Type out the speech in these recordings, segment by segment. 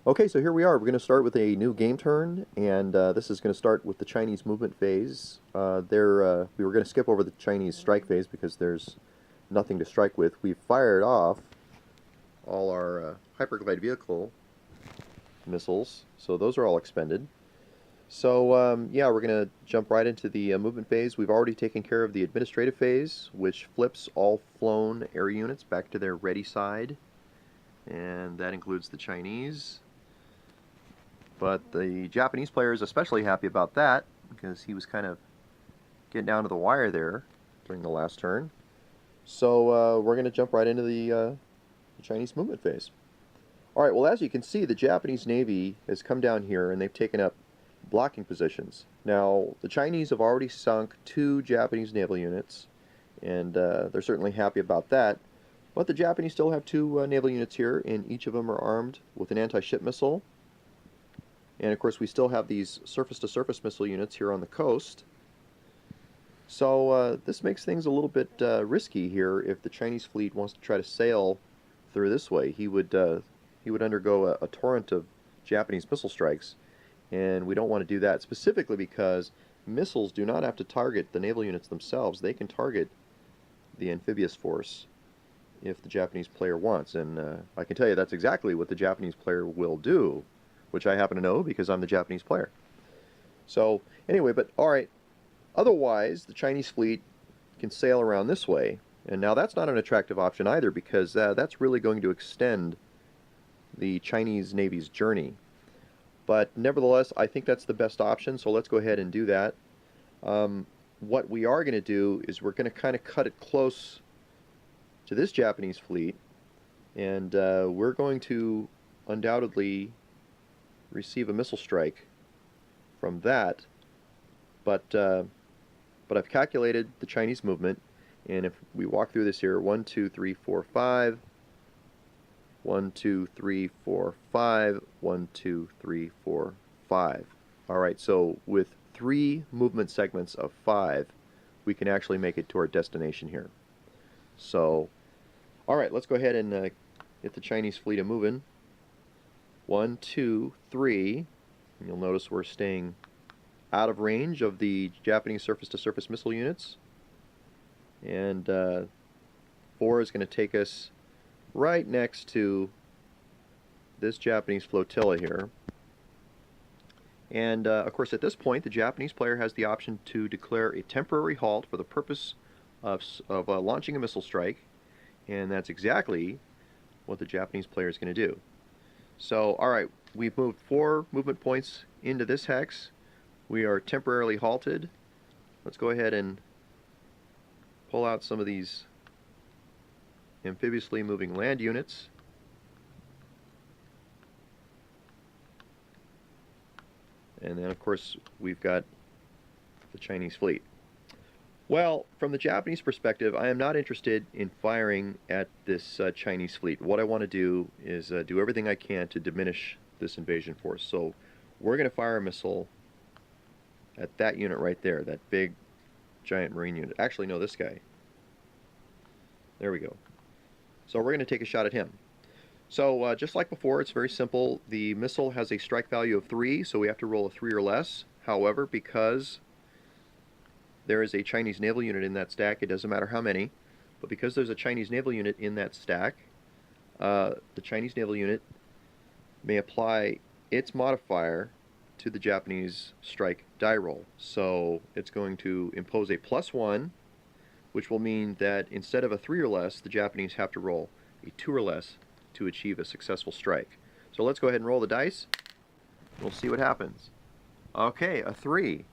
Okay, so here we are. We're going to start with a new game turn, and this is going to start with the Chinese movement phase. We were going to skip over the Chinese strike phase because there's nothing to strike with. We've fired off all our hyperglide vehicle missiles, so those are all expended. So yeah, we're going to jump right into the movement phase. We've already taken care of the administrative phase, which flips all flown air units back to their ready side, and that includes the Chinese. But the Japanese player is especially happy about that because he was kind of getting down to the wire there during the last turn. So we're going to jump right into the Chinese movement phase. All right, well, as you can see, the Japanese Navy has come down here and they've taken up blocking positions. Now, the Chinese have already sunk 2 Japanese naval units, and they're certainly happy about that. But the Japanese still have 2 naval units here, and each of them are armed with an anti-ship missile. And of course we still have these surface-to-surface missile units here on the coast. So this makes things a little bit risky here if the Chinese fleet wants to try to sail through this way. He would undergo a torrent of Japanese missile strikes, and we don't want to do that, specifically because missiles do not have to target the naval units themselves. They can target the amphibious force if the Japanese player wants, and I can tell you that's exactly what the Japanese player will do, which I happen to know because I'm the Japanese player. So anyway, but alright, otherwise the Chinese fleet can sail around this way, and now that's not an attractive option either because that's really going to extend the Chinese Navy's journey. But nevertheless, I think that's the best option, so let's go ahead and do that. What we are going to do is we're going to kind of cut it close to this Japanese fleet, and we're going to undoubtedly receive a missile strike from that, but I've calculated the Chinese movement, and if we walk through this here, 1, 2, 3, 4, 5, 1, 2, 3, 4, 5, 1, 2, 3, 4, 5. Alright, so with 3 movement segments of 5, we can actually make it to our destination here. So, alright, let's go ahead and get the Chinese fleet a-moving. 1, 2, 3. And you'll notice we're staying out of range of the Japanese surface-to-surface missile units. And 4 is going to take us right next to this Japanese flotilla here. And of course, at this point, the Japanese player has the option to declare a temporary halt for the purpose of launching a missile strike. And that's exactly what the Japanese player is going to do. So, alright, we've moved 4 movement points into this hex. We are temporarily halted. Let's go ahead and pull out some of these amphibiously moving land units. And then, of course, we've got the Chinese fleet. Well, from the Japanese perspective, I am not interested in firing at this Chinese fleet. What I want to do is do everything I can to diminish this invasion force. So we're going to fire a missile at that unit right there, that big, giant marine unit. Actually, no, this guy. There we go. So we're going to take a shot at him. So just like before, it's very simple. The missile has a strike value of 3, so we have to roll a 3 or less. However, because there is a Chinese naval unit in that stack, it doesn't matter how many, but because there's a Chinese naval unit in that stack, the Chinese naval unit may apply its modifier to the Japanese strike die roll. So it's going to impose a +1, which will mean that instead of a 3 or less, the Japanese have to roll a 2 or less to achieve a successful strike. So let's go ahead and roll the dice. We'll see what happens. Okay, a 3.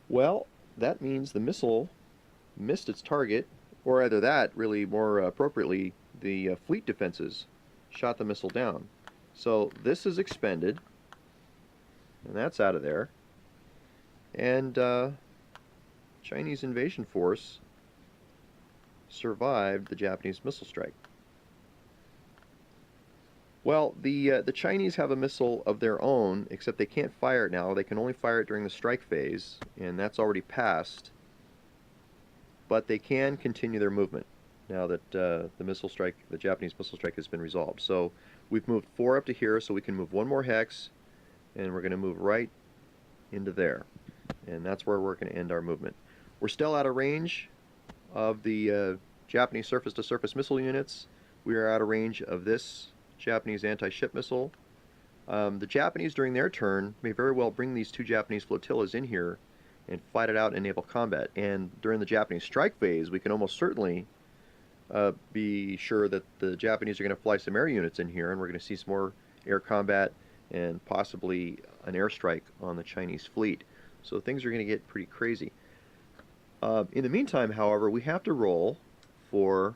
Well, that means the missile missed its target, or either that, really more appropriately, the fleet defenses shot the missile down. So this is expended, and that's out of there. And Chinese invasion force survived the Japanese missile strike. Well, the Chinese have a missile of their own, except they can't fire it now. They can only fire it during the strike phase, and that's already passed. But they can continue their movement now that the Japanese missile strike has been resolved. So We've moved 4 up to here, so we can move one more hex, and we're going to move right into there. And that's where we're going to end our movement. We're still out of range of the Japanese surface-to-surface missile units. We are out of range of this Japanese anti-ship missile. The Japanese, during their turn, may very well bring these 2 Japanese flotillas in here and fight it out in naval combat. And during the Japanese strike phase, we can almost certainly be sure that the Japanese are going to fly some air units in here, and we're going to see some more air combat and possibly an airstrike on the Chinese fleet. So things are going to get pretty crazy. In the meantime, however, we have to roll for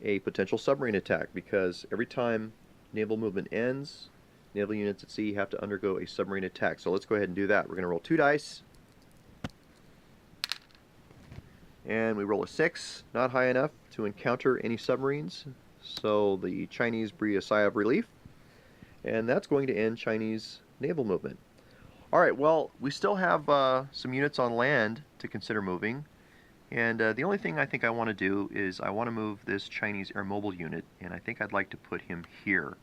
a potential submarine attack, because every time naval movement ends, naval units at sea have to undergo a submarine attack. So let's go ahead and do that. We're going to roll 2 dice. And we roll a 6, not high enough to encounter any submarines. So the Chinese breathe a sigh of relief. And that's going to end Chinese naval movement. Alright, well, we still have some units on land to consider moving. And the only thing I think I want to do is I want to move this Chinese air mobile unit, and I think I'd like to put him here.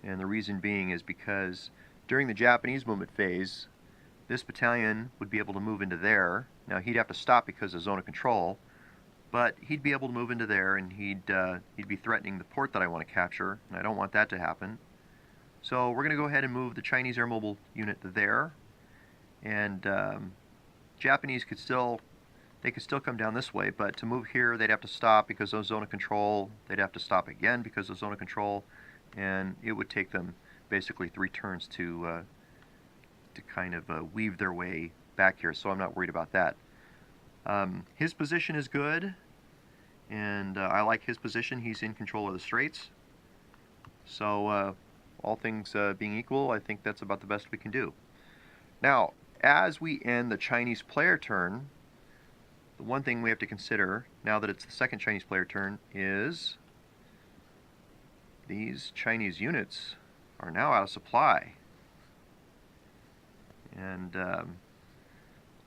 And the reason being is because during the Japanese movement phase, this battalion would be able to move into there. Now he'd have to stop because of zone of control, but he'd be able to move into there, and he'd be threatening the port that I want to capture, and I don't want that to happen. So we're going to go ahead and move the Chinese air mobile unit there, and Japanese could still come down this way, but to move here they'd have to stop because of zone of control. They'd have to stop again because of zone of control, and it would take them basically 3 turns to kind of weave their way back here, so I'm not worried about that. His position is good, and I like his position. He's in control of the straits, so all things being equal, I think that's about the best we can do. Now, as we end the Chinese player turn, the one thing we have to consider, now that it's the second Chinese player turn, is these Chinese units are now out of supply. And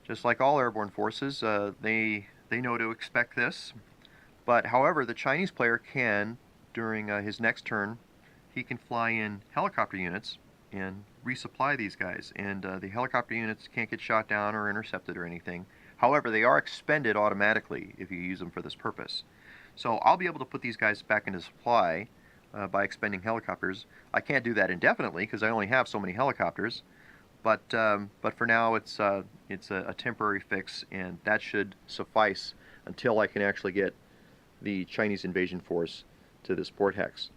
just like all airborne forces, they know to expect this. But however, the Chinese player can, during his next turn, he can fly in helicopter units and resupply these guys. And the helicopter units can't get shot down or intercepted or anything. However, they are expended automatically if you use them for this purpose. So I'll be able to put these guys back into supply by expending helicopters. I can't do that indefinitely because I only have so many helicopters. But for now, it's a temporary fix, and that should suffice until I can actually get the Chinese invasion force to this port hex.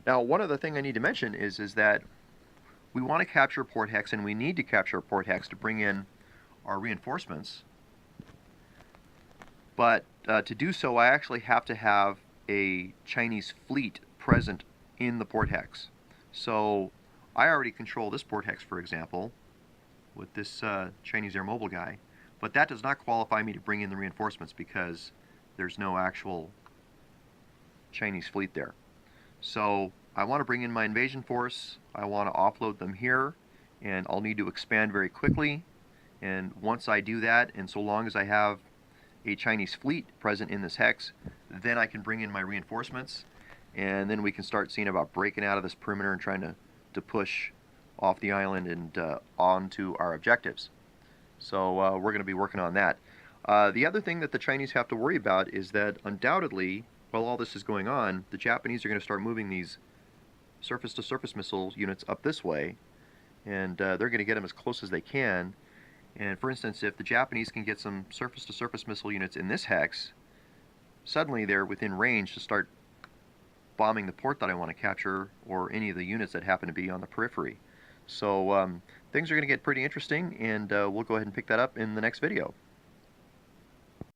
Now, one other thing I need to mention is that we want to capture port hex, and we need to capture port hex to bring in our reinforcements. But to do so, I actually have to have a Chinese fleet present in the port hex. So I already control this port hex, for example, with this Chinese air mobile guy, but that does not qualify me to bring in the reinforcements because there's no actual Chinese fleet there. So I want to bring in my invasion force, I want to offload them here, and I'll need to expand very quickly. And once I do that, and so long as I have a Chinese fleet present in this hex, then I can bring in my reinforcements, and then we can start seeing about breaking out of this perimeter and trying to push off the island and on to our objectives. So we're going to be working on that. The other thing that the Chinese have to worry about is that undoubtedly, while all this is going on, the Japanese are going to start moving these surface-to-surface missile units up this way, and they're going to get them as close as they can. And for instance, if the Japanese can get some surface-to-surface missile units in this hex, suddenly they're within range to start bombing the port that I want to capture, or any of the units that happen to be on the periphery. So things are going to get pretty interesting, and we'll go ahead and pick that up in the next video.